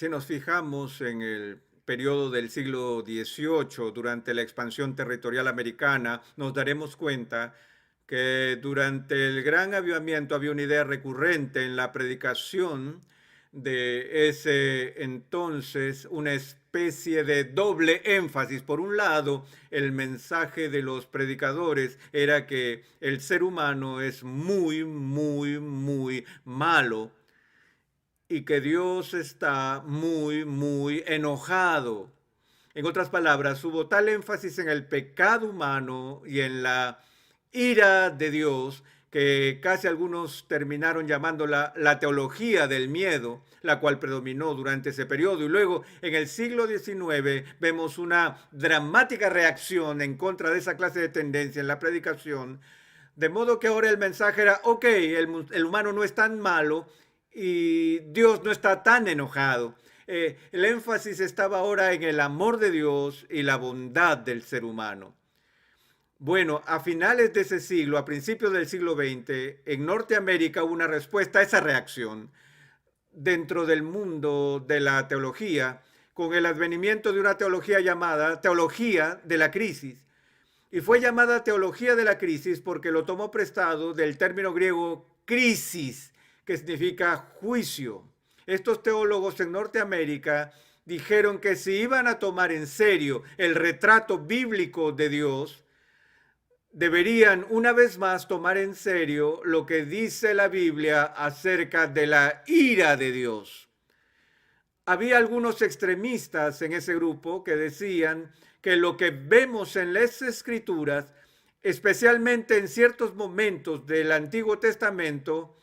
Si nos fijamos en el periodo del siglo XVIII, durante la expansión territorial americana, nos daremos cuenta que durante el Gran Avivamiento había una idea recurrente en la predicación de ese entonces, una especie de doble énfasis. Por un lado, el mensaje de los predicadores era que el ser humano es muy, muy, muy malo y que Dios está muy, muy enojado. En otras palabras, hubo tal énfasis en el pecado humano y en la ira de Dios que casi algunos terminaron llamándola la teología del miedo, la cual predominó durante ese periodo. Y luego, en el siglo XIX, vemos una dramática reacción en contra de esa clase de tendencia en la predicación, de modo que ahora el mensaje era, ok, el humano no es tan malo y Dios no está tan enojado. El énfasis estaba ahora en el amor de Dios y la bondad del ser humano. Bueno, a finales de ese siglo, a principios del siglo XX, en Norteamérica hubo una respuesta a esa reacción dentro del mundo de la teología, con el advenimiento de una teología llamada teología de la crisis. Y fue llamada teología de la crisis porque lo tomó prestado del término griego crisis, que significa juicio. Estos teólogos en Norteamérica dijeron que si iban a tomar en serio el retrato bíblico de Dios, deberían una vez más tomar en serio lo que dice la Biblia acerca de la ira de Dios. Había algunos extremistas en ese grupo que decían que lo que vemos en las Escrituras, especialmente en ciertos momentos del Antiguo Testamento,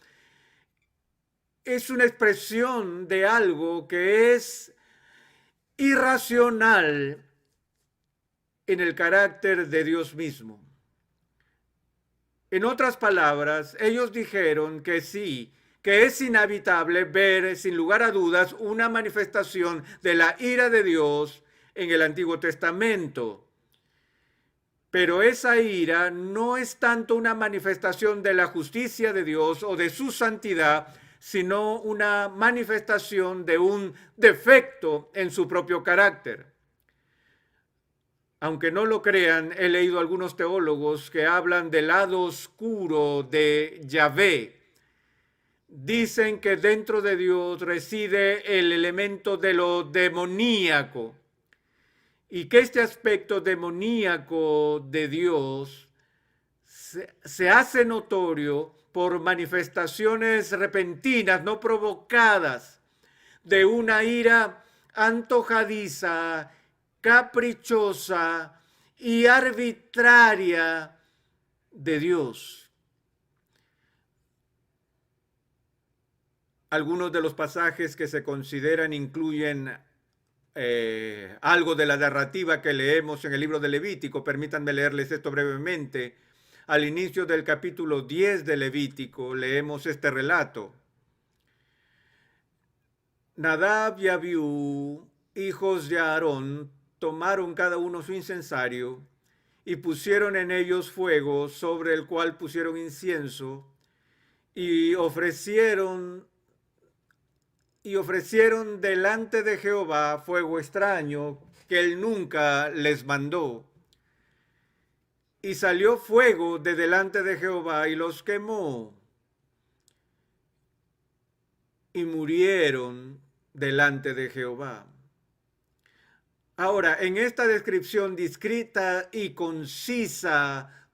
es una expresión de algo que es irracional en el carácter de Dios mismo. En otras palabras, ellos dijeron que sí, que es inevitable ver, sin lugar a dudas, una manifestación de la ira de Dios en el Antiguo Testamento. Pero esa ira no es tanto una manifestación de la justicia de Dios o de su santidad, sino una manifestación de un defecto en su propio carácter. Aunque no lo crean, he leído algunos teólogos que hablan del lado oscuro de Yahvé. Dicen que dentro de Dios reside el elemento de lo demoníaco y que este aspecto demoníaco de Dios se hace notorio por manifestaciones repentinas, no provocadas, de una ira antojadiza, caprichosa y arbitraria de Dios. Algunos de los pasajes que se consideran incluyen algo de la narrativa que leemos en el libro de Levítico. Permítanme leerles esto brevemente. Al inicio del capítulo 10 de Levítico leemos este relato. Nadab y Abiú, hijos de Aarón, tomaron cada uno su incensario y pusieron en ellos fuego, sobre el cual pusieron incienso, y ofrecieron delante de Jehová fuego extraño que él nunca les mandó. Y salió fuego de delante de Jehová y los quemó, y murieron delante de Jehová. Ahora, en esta descripción discreta y concisa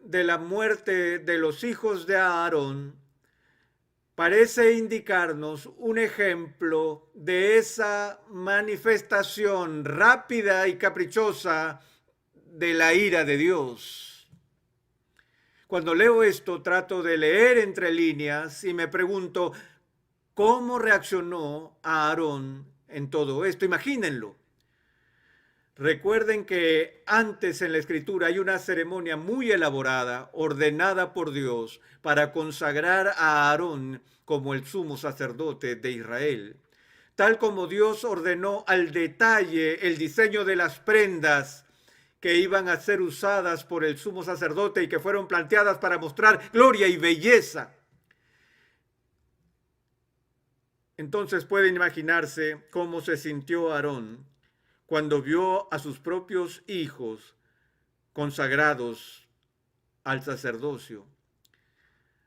de la muerte de los hijos de Aarón, parece indicarnos un ejemplo de esa manifestación rápida y caprichosa de la ira de Dios. Cuando leo esto, trato de leer entre líneas y me pregunto, ¿cómo reaccionó Aarón en todo esto? Imagínenlo. Recuerden que antes en la Escritura hay una ceremonia muy elaborada, ordenada por Dios, para consagrar a Aarón como el sumo sacerdote de Israel. Tal como Dios ordenó al detalle el diseño de las prendas que iban a ser usadas por el sumo sacerdote y que fueron planteadas para mostrar gloria y belleza. Entonces pueden imaginarse cómo se sintió Aarón cuando vio a sus propios hijos consagrados al sacerdocio.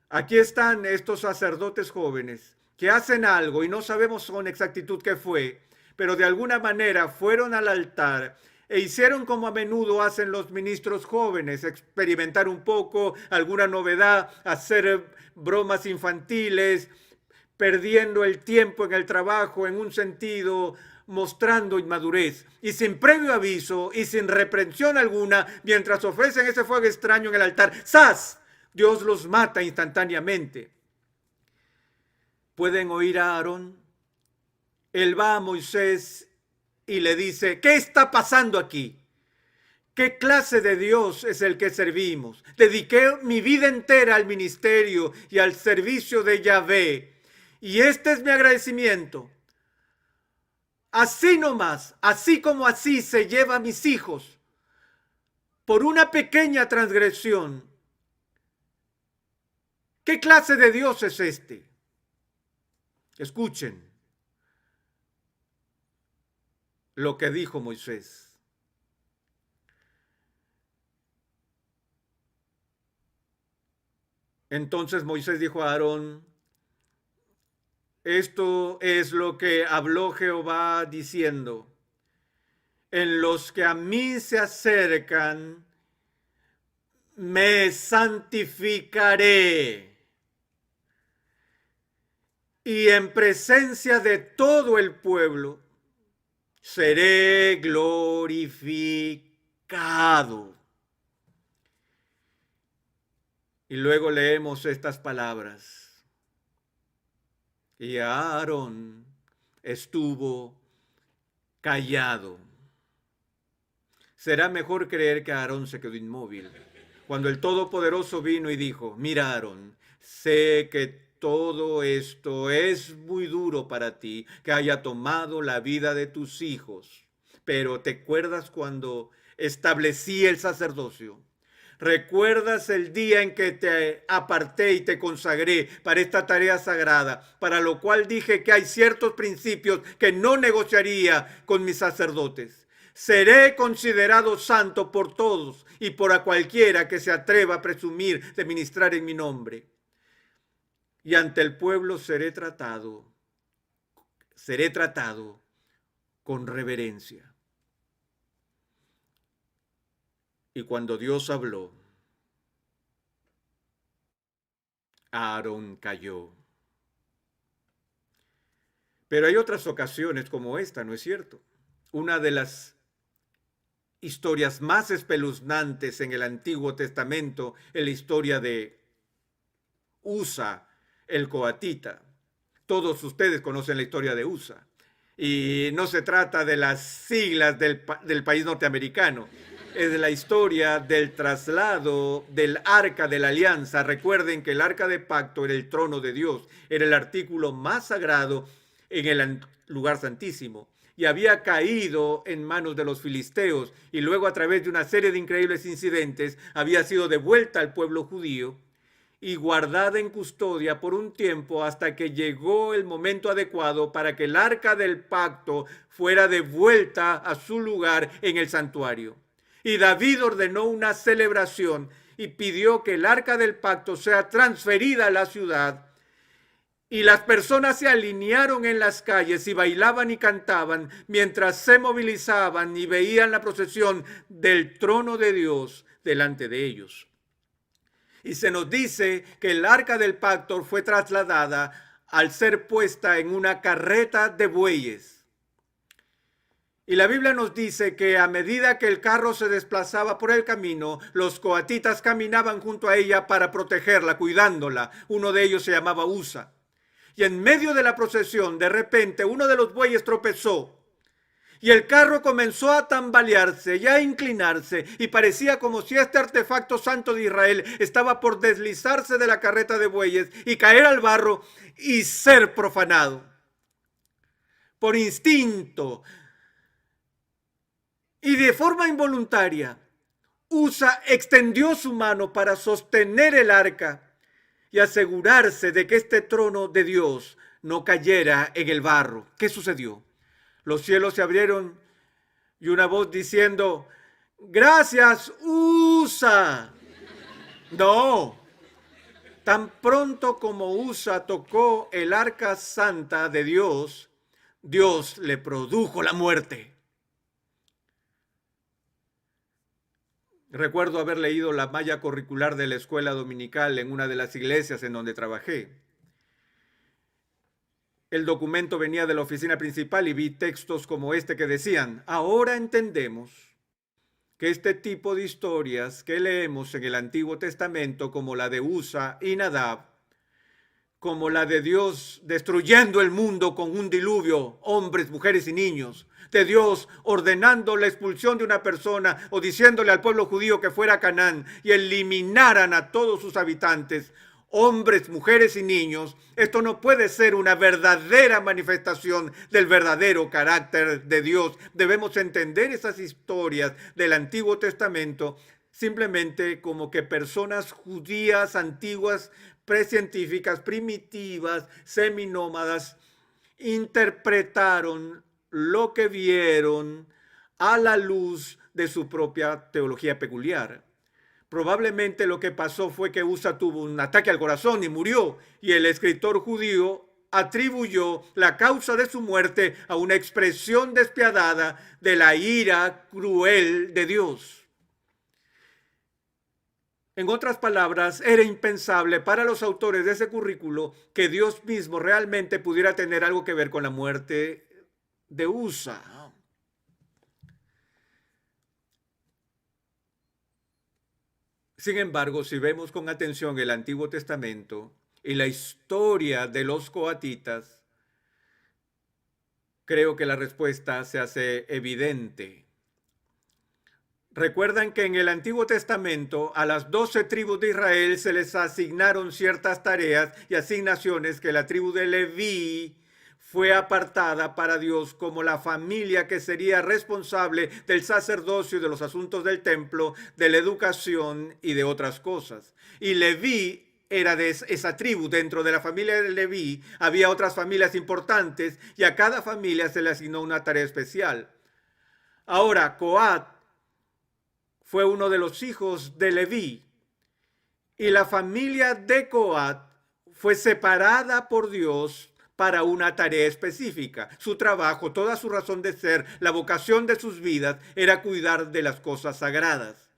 Aquí están estos sacerdotes jóvenes que hacen algo y no sabemos con exactitud qué fue, pero de alguna manera fueron al altar e hicieron como a menudo hacen los ministros jóvenes, experimentar un poco, alguna novedad, hacer bromas infantiles, perdiendo el tiempo en el trabajo en un sentido, mostrando inmadurez y sin previo aviso y sin reprensión alguna, mientras ofrecen ese fuego extraño en el altar. ¡Sas! Dios los mata instantáneamente. ¿Pueden oír a Aarón? Él va a Moisés y le dice: ¿qué está pasando aquí? ¿Qué clase de Dios es el que servimos? Dediqué mi vida entera al ministerio y al servicio de Yahvé. Y este es mi agradecimiento. Así nomás, así como así se lleva a mis hijos por una pequeña transgresión. ¿Qué clase de Dios es este? Escuchen lo que dijo Moisés. Entonces Moisés dijo a Aarón: esto es lo que habló Jehová diciendo: en los que a mí se acercan, me santificaré. Y en presencia de todo el pueblo, seré glorificado. Y luego leemos estas palabras: y Aarón estuvo callado. Será mejor creer que Aarón se quedó inmóvil cuando el Todopoderoso vino y dijo: mira, Aarón, sé que todo esto es muy duro para ti, que haya tomado la vida de tus hijos, pero ¿te acuerdas cuando establecí el sacerdocio? ¿Recuerdas el día en que te aparté y te consagré para esta tarea sagrada, para lo cual dije que hay ciertos principios que no negociaría con mis sacerdotes? Seré considerado santo por todos y por a cualquiera que se atreva a presumir de ministrar en mi nombre. Y ante el pueblo seré tratado con reverencia. Y cuando Dios habló, Aarón cayó. Pero hay otras ocasiones como esta, ¿no es cierto? Una de las historias más espeluznantes en el Antiguo Testamento es la historia de Usa, el coatita. Todos ustedes conocen la historia de Usa. Y no se trata de las siglas del país norteamericano. Es la historia del traslado del Arca de la Alianza. Recuerden que el Arca de Pacto era el trono de Dios. Era el artículo más sagrado en el lugar santísimo. Y había caído en manos de los filisteos. Y luego, a través de una serie de increíbles incidentes, había sido devuelta al pueblo judío y guardada en custodia por un tiempo hasta que llegó el momento adecuado para que el arca del pacto fuera devuelta a su lugar en el santuario. Y David ordenó una celebración y pidió que el arca del pacto sea transferida a la ciudad. Y las personas se alinearon en las calles y bailaban y cantaban mientras se movilizaban y veían la procesión del trono de Dios delante de ellos. Y se nos dice que el arca del pacto fue trasladada al ser puesta en una carreta de bueyes. Y la Biblia nos dice que a medida que el carro se desplazaba por el camino, los coatitas caminaban junto a ella para protegerla, cuidándola. Uno de ellos se llamaba Usa. Y en medio de la procesión, de repente, uno de los bueyes tropezó. Y el carro comenzó a tambalearse y a inclinarse y parecía como si este artefacto santo de Israel estaba por deslizarse de la carreta de bueyes y caer al barro y ser profanado. Por instinto y de forma involuntaria, Usa extendió su mano para sostener el arca y asegurarse de que este trono de Dios no cayera en el barro. ¿Qué sucedió? Los cielos se abrieron y una voz diciendo, gracias, Usa. No, tan pronto como Usa tocó el arca santa de Dios, Dios le produjo la muerte. Recuerdo haber leído la malla curricular de la escuela dominical en una de las iglesias en donde trabajé. El documento venía de la oficina principal y vi textos como este que decían, ahora entendemos que este tipo de historias que leemos en el Antiguo Testamento, como la de Usa y Nadab, como la de Dios destruyendo el mundo con un diluvio, hombres, mujeres y niños, de Dios ordenando la expulsión de una persona o diciéndole al pueblo judío que fuera a Canaán y eliminaran a todos sus habitantes, hombres, mujeres y niños, esto no puede ser una verdadera manifestación del verdadero carácter de Dios. Debemos entender esas historias del Antiguo Testamento simplemente como que personas judías antiguas, precientíficas, primitivas, seminómadas, interpretaron lo que vieron a la luz de su propia teología peculiar. Probablemente lo que pasó fue que Usa tuvo un ataque al corazón y murió, y el escritor judío atribuyó la causa de su muerte a una expresión despiadada de la ira cruel de Dios. En otras palabras, era impensable para los autores de ese currículo que Dios mismo realmente pudiera tener algo que ver con la muerte de Usa. Sin embargo, si vemos con atención el Antiguo Testamento y la historia de los coatitas, creo que la respuesta se hace evidente. Recuerdan que en el Antiguo Testamento a las 12 tribus de Israel se les asignaron ciertas tareas y asignaciones que la tribu de Leví fue apartada para Dios como la familia que sería responsable del sacerdocio y de los asuntos del templo, de la educación y de otras cosas. Y Leví era de esa tribu. Dentro de la familia de Leví había otras familias importantes y a cada familia se le asignó una tarea especial. Ahora, Coat fue uno de los hijos de Leví, y la familia de Coat fue separada por Dios para una tarea específica. Su trabajo, toda su razón de ser, la vocación de sus vidas era cuidar de las cosas sagradas.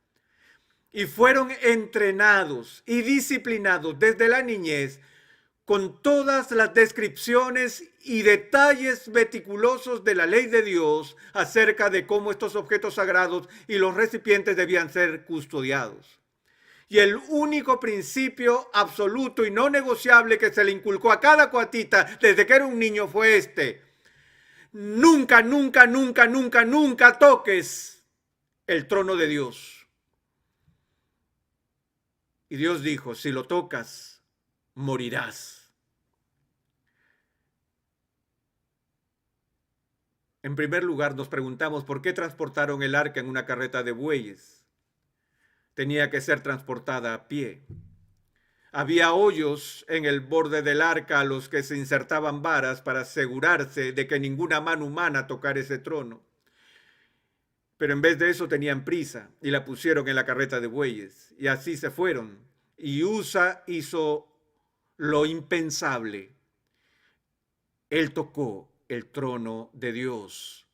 Y fueron entrenados y disciplinados desde la niñez con todas las descripciones y detalles meticulosos de la ley de Dios acerca de cómo estos objetos sagrados y los recipientes debían ser custodiados. Y el único principio absoluto y no negociable que se le inculcó a cada coatita desde que era un niño fue este: nunca, nunca, nunca, nunca, nunca toques el trono de Dios. Y Dios dijo, si lo tocas, morirás. En primer lugar, nos preguntamos por qué transportaron el arca en una carreta de bueyes. Tenía que ser transportada a pie. Había hoyos en el borde del arca a los que se insertaban varas para asegurarse de que ninguna mano humana tocara ese trono. Pero en vez de eso tenían prisa y la pusieron en la carreta de bueyes. Y así se fueron. Y Usa hizo lo impensable. Él tocó el trono de Dios.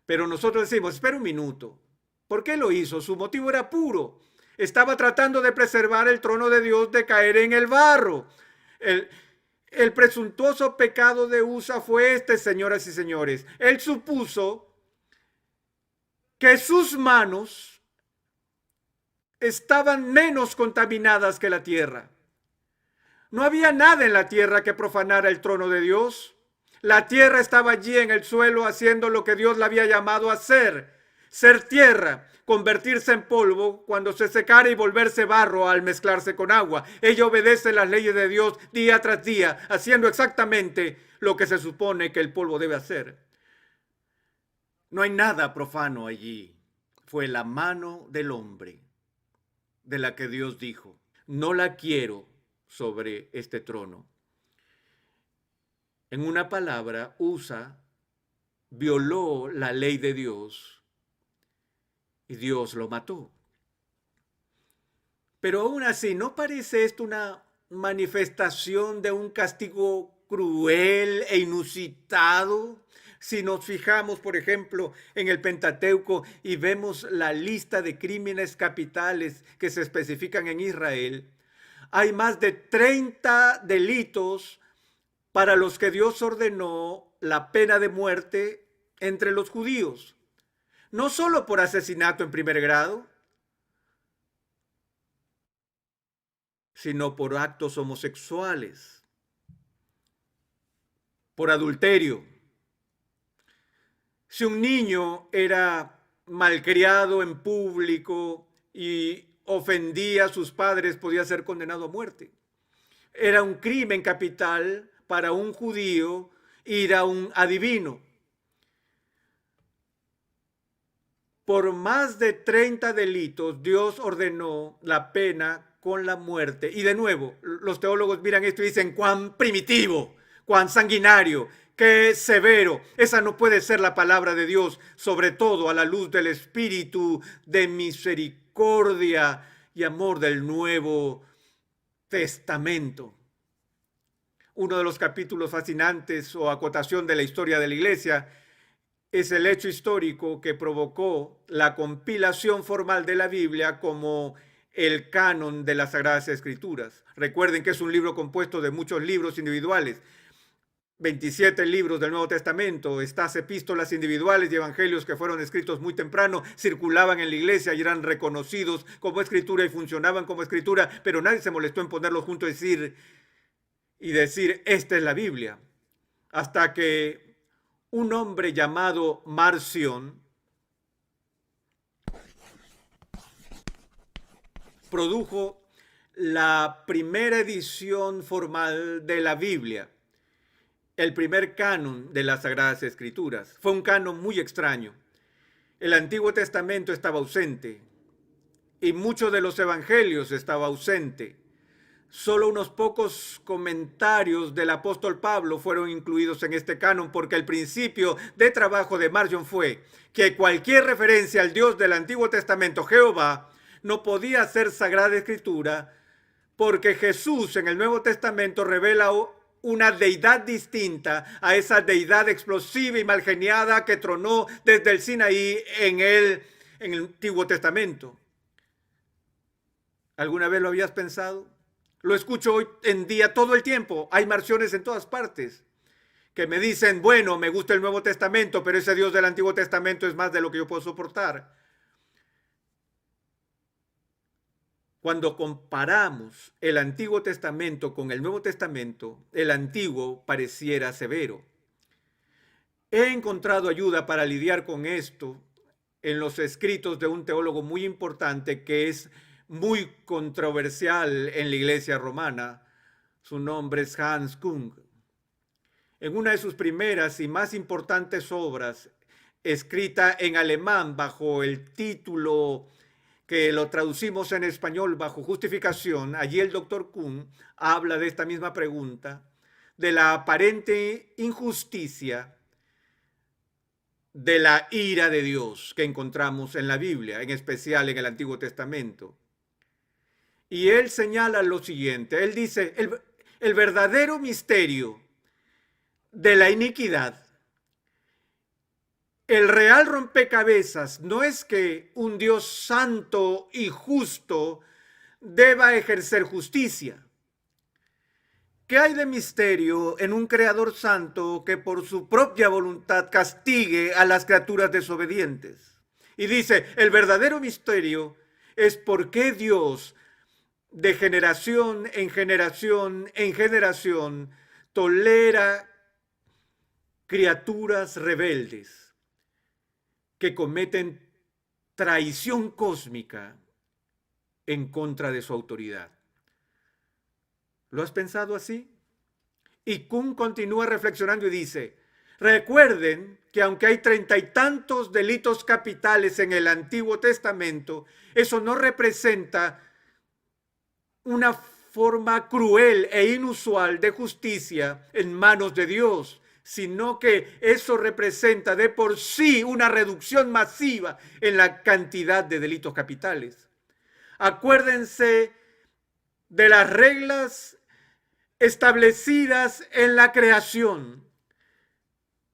Pero nosotros decimos, espera un minuto. ¿Por qué lo hizo? Su motivo era puro. Estaba tratando de preservar el trono de Dios de caer en el barro. El presuntuoso pecado de Usa fue este, señoras y señores. Él supuso que sus manos estaban menos contaminadas que la tierra. No había nada en la tierra que profanara el trono de Dios. La tierra estaba allí en el suelo haciendo lo que Dios la había llamado a hacer. Ser tierra, convertirse en polvo cuando se secara y volverse barro al mezclarse con agua. Ella obedece las leyes de Dios día tras día, haciendo exactamente lo que se supone que el polvo debe hacer. No hay nada profano allí. Fue la mano del hombre de la que Dios dijo, no la quiero sobre este trono. En una palabra, Usa violó la ley de Dios y Dios lo mató. Pero aún así, ¿no parece esto una manifestación de un castigo cruel e inusitado? Si nos fijamos, por ejemplo, en el Pentateuco y vemos la lista de crímenes capitales que se especifican en Israel, hay más de 30 delitos para los que Dios ordenó la pena de muerte entre los judíos. No solo por asesinato en primer grado, sino por actos homosexuales, por adulterio. Si un niño era malcriado en público y ofendía a sus padres, podía ser condenado a muerte. Era un crimen capital para un judío ir a un adivino. Por más de 30 delitos, Dios ordenó la pena con la muerte. Y de nuevo, los teólogos miran esto y dicen, cuán primitivo, cuán sanguinario, qué severo. Esa no puede ser la palabra de Dios, sobre todo a la luz del Espíritu de misericordia y amor del Nuevo Testamento. Uno de los capítulos fascinantes o acotación de la historia de la Iglesia es el hecho histórico que provocó la compilación formal de la Biblia como el canon de las Sagradas Escrituras. Recuerden que es un libro compuesto de muchos libros individuales. 27 libros del Nuevo Testamento, estas epístolas individuales y evangelios que fueron escritos muy temprano, circulaban en la iglesia y eran reconocidos como escritura y funcionaban como escritura, pero nadie se molestó en ponerlos juntos y decir, esta es la Biblia. Hasta que un hombre llamado Marción produjo la primera edición formal de la Biblia, el primer canon de las Sagradas Escrituras. Fue un canon muy extraño. El Antiguo Testamento estaba ausente y muchos de los evangelios estaba ausente. Solo unos pocos comentarios del apóstol Pablo fueron incluidos en este canon porque el principio de trabajo de Marción fue que cualquier referencia al Dios del Antiguo Testamento, Jehová, no podía ser Sagrada Escritura porque Jesús en el Nuevo Testamento revela una deidad distinta a esa deidad explosiva y malgeniada que tronó desde el Sinaí en el Antiguo Testamento. ¿Alguna vez lo habías pensado? Lo escucho hoy en día todo el tiempo. Hay marciones en todas partes que me dicen, bueno, me gusta el Nuevo Testamento, pero ese Dios del Antiguo Testamento es más de lo que yo puedo soportar. Cuando comparamos el Antiguo Testamento con el Nuevo Testamento, el Antiguo pareciera severo. He encontrado ayuda para lidiar con esto en los escritos de un teólogo muy importante que es muy controversial en la Iglesia romana. Su nombre es Hans Kung. En una de sus primeras y más importantes obras, escrita en alemán bajo el título que lo traducimos en español bajo justificación, allí el doctor Kuhn habla de esta misma pregunta, de la aparente injusticia de la ira de Dios que encontramos en la Biblia, en especial en el Antiguo Testamento. Y él señala lo siguiente, él dice, el verdadero misterio de la iniquidad, el real rompecabezas no es que un Dios santo y justo deba ejercer justicia. ¿Qué hay de misterio en un creador santo que por su propia voluntad castigue a las criaturas desobedientes? Y dice, el verdadero misterio es por qué Dios de generación en generación en generación tolera criaturas rebeldes que cometen traición cósmica en contra de su autoridad. ¿Lo has pensado así? Y Kuhn continúa reflexionando y dice, recuerden que aunque hay 30 y tantos delitos capitales en el Antiguo Testamento, eso no representa una forma cruel e inusual de justicia en manos de Dios, sino que eso representa de por sí una reducción masiva en la cantidad de delitos capitales. Acuérdense de las reglas establecidas en la creación.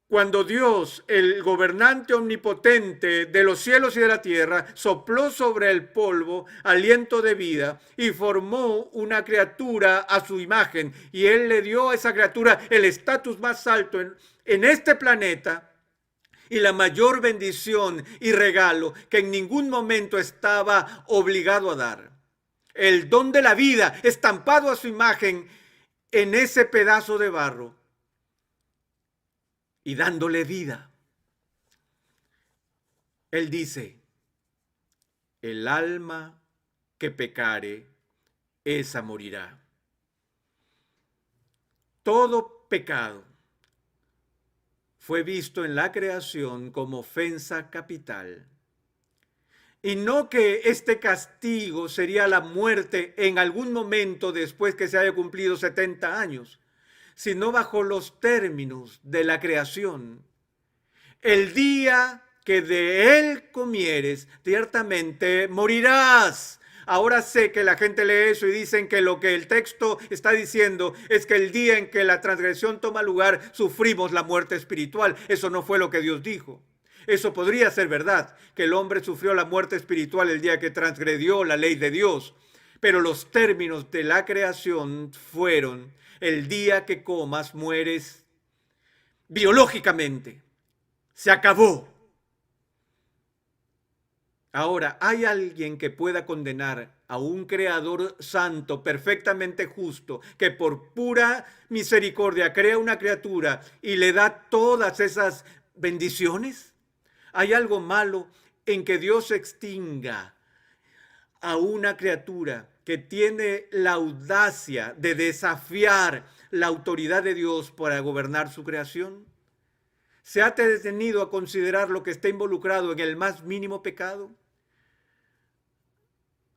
Cuando Dios, el gobernante omnipotente de los cielos y de la tierra, sopló sobre el polvo aliento de vida y formó una criatura a su imagen, y Él le dio a esa criatura el estatus más alto en este planeta y la mayor bendición y regalo que en ningún momento estaba obligado a dar. El don de la vida estampado a su imagen en ese pedazo de barro y dándole vida. Él dice, el alma que pecare, esa morirá. Todo pecado fue visto en la creación como ofensa capital. Y no que este castigo sería la muerte en algún momento después que se haya cumplido 70 años, sino bajo los términos de la creación. El día que de él comieres, ciertamente morirás. Ahora sé que la gente lee eso y dicen que lo que el texto está diciendo es que el día en que la transgresión toma lugar, sufrimos la muerte espiritual. Eso no fue lo que Dios dijo. Eso podría ser verdad, que el hombre sufrió la muerte espiritual el día que transgredió la ley de Dios. Pero los términos de la creación fueron: el día que comas, mueres biológicamente. Se acabó. Ahora, ¿hay alguien que pueda condenar a un creador santo, perfectamente justo, que por pura misericordia crea una criatura y le da todas esas bendiciones? ¿Hay algo malo en que Dios extinga a una criatura que tiene la audacia de desafiar la autoridad de Dios para gobernar su creación? ¿Se ha detenido a considerar lo que está involucrado en el más mínimo pecado?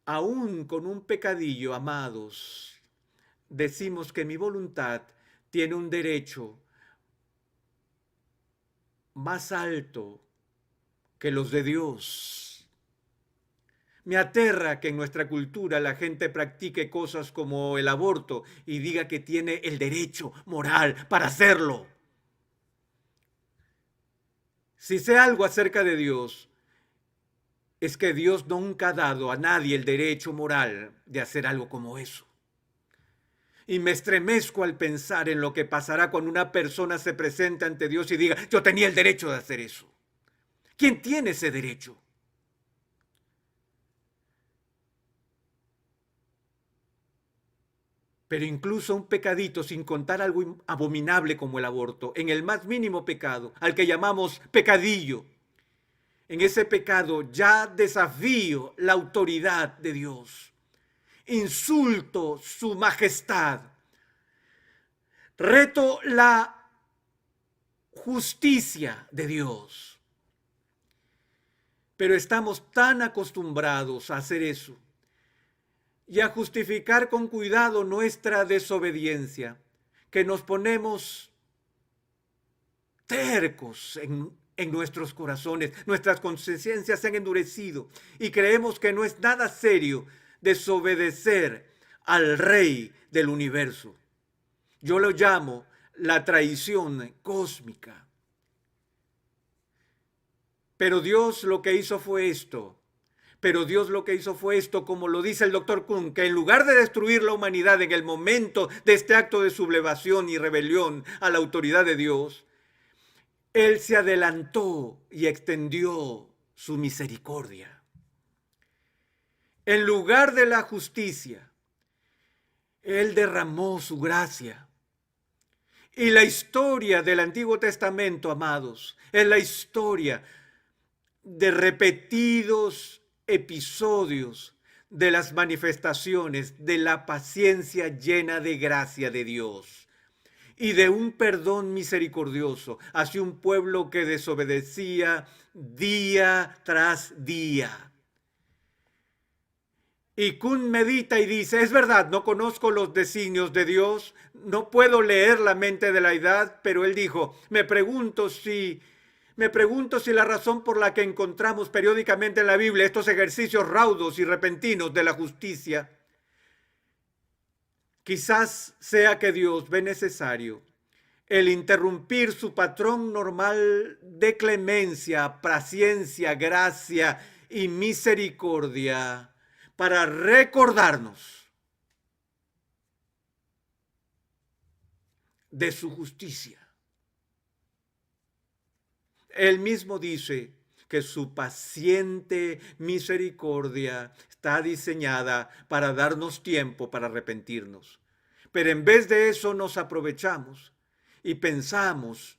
Aún con un pecadillo, amados, decimos que mi voluntad tiene un derecho más alto que los de Dios. Me aterra que en nuestra cultura la gente practique cosas como el aborto y diga que tiene el derecho moral para hacerlo. Si sé algo acerca de Dios, es que Dios nunca ha dado a nadie el derecho moral de hacer algo como eso. Y me estremezco al pensar en lo que pasará cuando una persona se presente ante Dios y diga, yo tenía el derecho de hacer eso. ¿Quién tiene ese derecho? Pero incluso un pecadito, sin contar algo abominable como el aborto, en el más mínimo pecado, al que llamamos pecadillo, en ese pecado ya desafío la autoridad de Dios, insulto su majestad, reto la justicia de Dios. Pero estamos tan acostumbrados a hacer eso y a justificar con cuidado nuestra desobediencia, que nos ponemos tercos en nuestros corazones, nuestras conciencias se han endurecido y creemos que no es nada serio desobedecer al Rey del universo. Yo lo llamo la traición cósmica. Pero Dios lo que hizo fue esto. Como lo dice el doctor Kuhn, que en lugar de destruir la humanidad en el momento de este acto de sublevación y rebelión a la autoridad de Dios, Él se adelantó y extendió su misericordia. En lugar de la justicia, Él derramó su gracia. Y la historia del Antiguo Testamento, amados, es la historia de repetidos episodios de las manifestaciones de la paciencia llena de gracia de Dios y de un perdón misericordioso hacia un pueblo que desobedecía día tras día. Y Kuhn medita y dice, es verdad, no conozco los designios de Dios, no puedo leer la mente de la edad, pero él dijo, me pregunto si la razón por la que encontramos periódicamente en la Biblia estos ejercicios raudos y repentinos de la justicia, quizás sea que Dios ve necesario el interrumpir su patrón normal de clemencia, paciencia, gracia y misericordia para recordarnos de su justicia. Él mismo dice que su paciente misericordia está diseñada para darnos tiempo para arrepentirnos. Pero en vez de eso nos aprovechamos y pensamos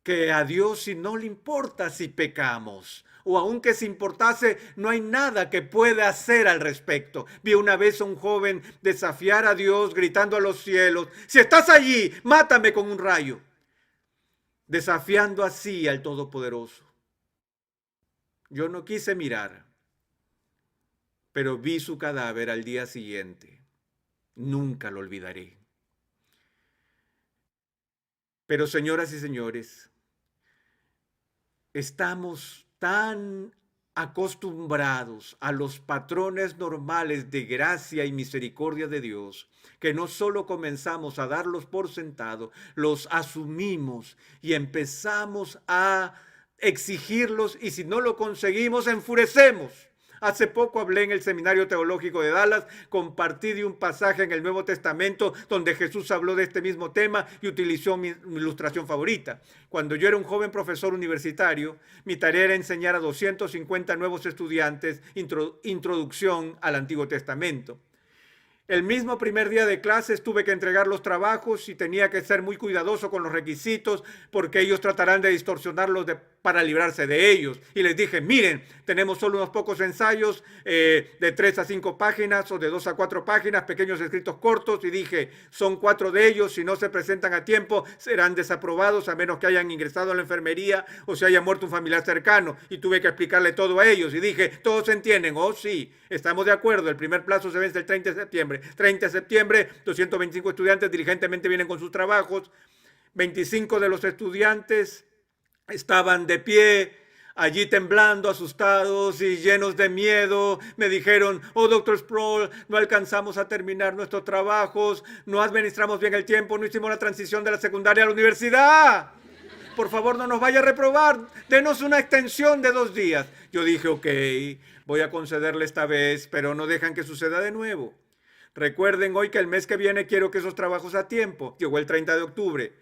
que a Dios si no le importa si pecamos, o aunque si importase, no hay nada que pueda hacer al respecto. Vi una vez a un joven desafiar a Dios gritando a los cielos, si estás allí, mátame con un rayo, desafiando así al Todopoderoso. Yo no quise mirar, pero vi su cadáver al día siguiente. Nunca lo olvidaré. Pero señoras y señores, estamos tan acostumbrados a los patrones normales de gracia y misericordia de Dios, que no solo comenzamos a darlos por sentado, los asumimos y empezamos a exigirlos, y si no lo conseguimos, enfurecemos. Hace poco hablé en el Seminario Teológico de Dallas, compartí de un pasaje en el Nuevo Testamento donde Jesús habló de este mismo tema y utilizó mi ilustración favorita. Cuando yo era un joven profesor universitario, mi tarea era enseñar a 250 nuevos estudiantes introducción al Antiguo Testamento. El mismo primer día de clases tuve que entregar los trabajos y tenía que ser muy cuidadoso con los requisitos porque ellos tratarán de distorsionarlos para librarse de ellos. Y les dije, miren, tenemos solo unos pocos ensayos de 3 a 5 páginas o de 2 a 4 páginas, pequeños escritos cortos, y dije, son 4 de ellos, si no se presentan a tiempo serán desaprobados a menos que hayan ingresado a la enfermería o se haya muerto un familiar cercano. Y tuve que explicarle todo a ellos y dije, ¿todos entienden? Oh, sí, estamos de acuerdo, el primer plazo se vence el 30 de septiembre. 30 de septiembre, 225 estudiantes diligentemente vienen con sus trabajos. 25 de los estudiantes estaban de pie, allí temblando, asustados y llenos de miedo. Me dijeron, oh, doctor Sproul, no alcanzamos a terminar nuestros trabajos, no administramos bien el tiempo, no hicimos la transición de la secundaria a la universidad. Por favor, no nos vaya a reprobar, denos una extensión de 2 días. Yo dije, ok, voy a concederle esta vez, pero no dejan que suceda de nuevo. Recuerden hoy que el mes que viene quiero que esos trabajos a tiempo. Llegó el 30 de octubre.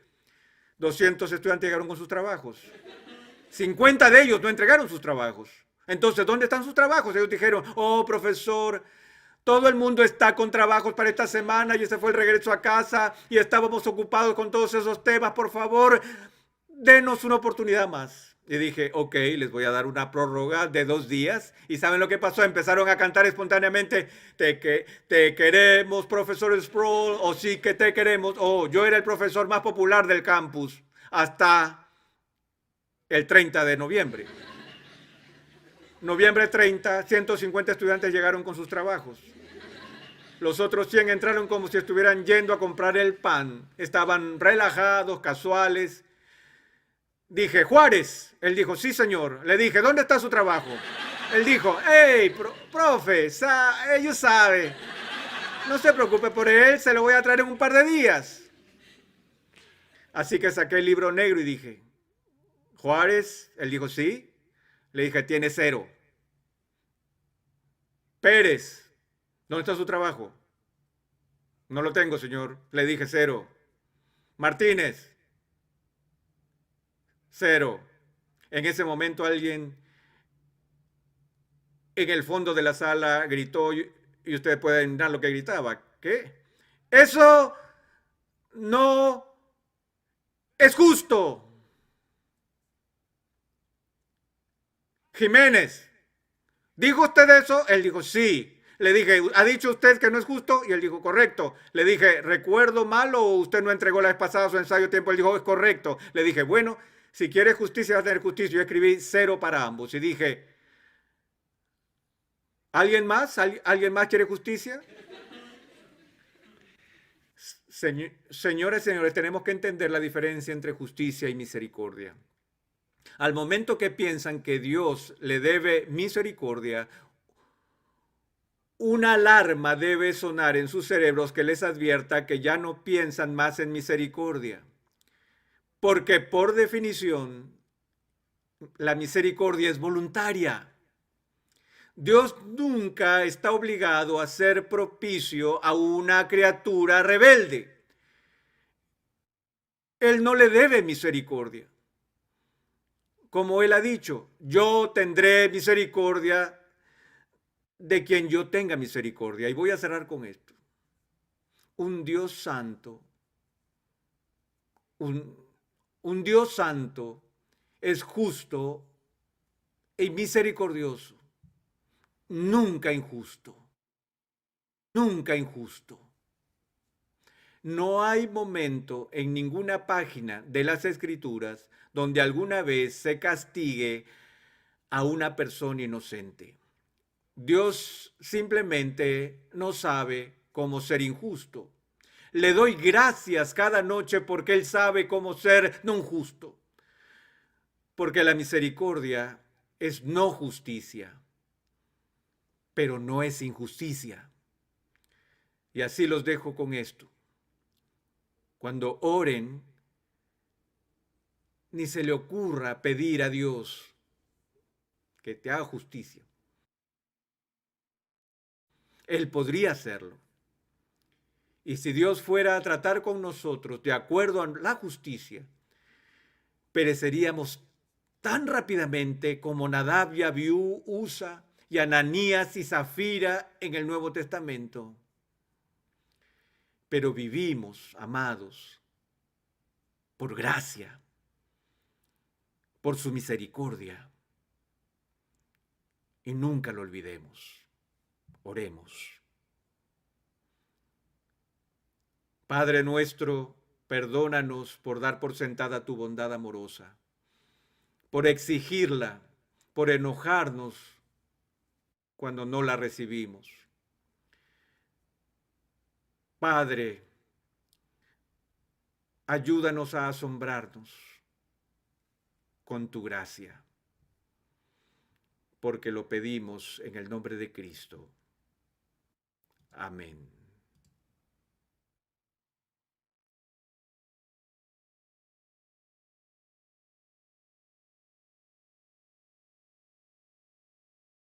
200 estudiantes llegaron con sus trabajos. 50 de ellos no entregaron sus trabajos. Entonces, ¿dónde están sus trabajos? Ellos dijeron, oh, profesor, todo el mundo está con trabajos para esta semana y ese fue el regreso a casa y estábamos ocupados con todos esos temas. Por favor, denos una oportunidad más. Y dije, ok, les voy a dar una prórroga de 2 días. ¿Y saben lo que pasó? Empezaron a cantar espontáneamente, te queremos, profesor Sproul, o sí que te queremos. Oh, yo era el profesor más popular del campus hasta el 30 de noviembre. Noviembre 30, 150 estudiantes llegaron con sus trabajos. Los otros 100 entraron como si estuvieran yendo a comprar el pan. Estaban relajados, casuales. Dije, Juárez. Él dijo, sí, señor. Le dije, ¿dónde está su trabajo? Él dijo, hey, profe, ellos saben. No se preocupe por él, se lo voy a traer en un par de días. Así que saqué el libro negro y dije, Juárez. Él dijo, sí. Le dije, tiene 0. Pérez, ¿dónde está su trabajo? No lo tengo, señor. Le dije, 0. Martínez, 0. En ese momento alguien en el fondo de la sala gritó, y ustedes pueden adivinar lo que gritaba. ¿Qué? Eso no es justo. Jiménez, ¿dijo usted eso? Él dijo, sí. Le dije, ¿ha dicho usted que no es justo? Y él dijo, correcto. Le dije, ¿recuerdo mal o usted no entregó la vez pasada su ensayo a tiempo? Él dijo, es correcto. Le dije, bueno, si quiere justicia, va a tener justicia. Yo escribí 0 para ambos. Y dije, ¿Alguien más? ¿Alguien más quiere justicia? Señores, señores, tenemos que entender la diferencia entre justicia y misericordia. Al momento que piensan que Dios le debe misericordia, una alarma debe sonar en sus cerebros que les advierta que ya no piensan más en misericordia. Porque por definición, la misericordia es voluntaria. Dios nunca está obligado a ser propicio a una criatura rebelde. Él no le debe misericordia. Como él ha dicho, yo tendré misericordia de quien yo tenga misericordia. Y voy a cerrar con esto. Un Dios santo, un, un Dios santo es justo y misericordioso, nunca injusto, nunca injusto. No hay momento en ninguna página de las Escrituras donde alguna vez se castigue a una persona inocente. Dios simplemente no sabe cómo ser injusto. Le doy gracias cada noche porque Él sabe cómo ser no justo. Porque la misericordia es no justicia, pero no es injusticia. Y así los dejo con esto. Cuando oren, ni se le ocurra pedir a Dios que te haga justicia. Él podría hacerlo. Y si Dios fuera a tratar con nosotros de acuerdo a la justicia, pereceríamos tan rápidamente como Nadab y Abiú, Usa y Ananías y Zafira en el Nuevo Testamento. Pero vivimos, amados, por gracia, por su misericordia. Y nunca lo olvidemos. Oremos. Padre nuestro, perdónanos por dar por sentada tu bondad amorosa, por exigirla, por enojarnos cuando no la recibimos. Padre, ayúdanos a asombrarnos con tu gracia, porque lo pedimos en el nombre de Cristo. Amén.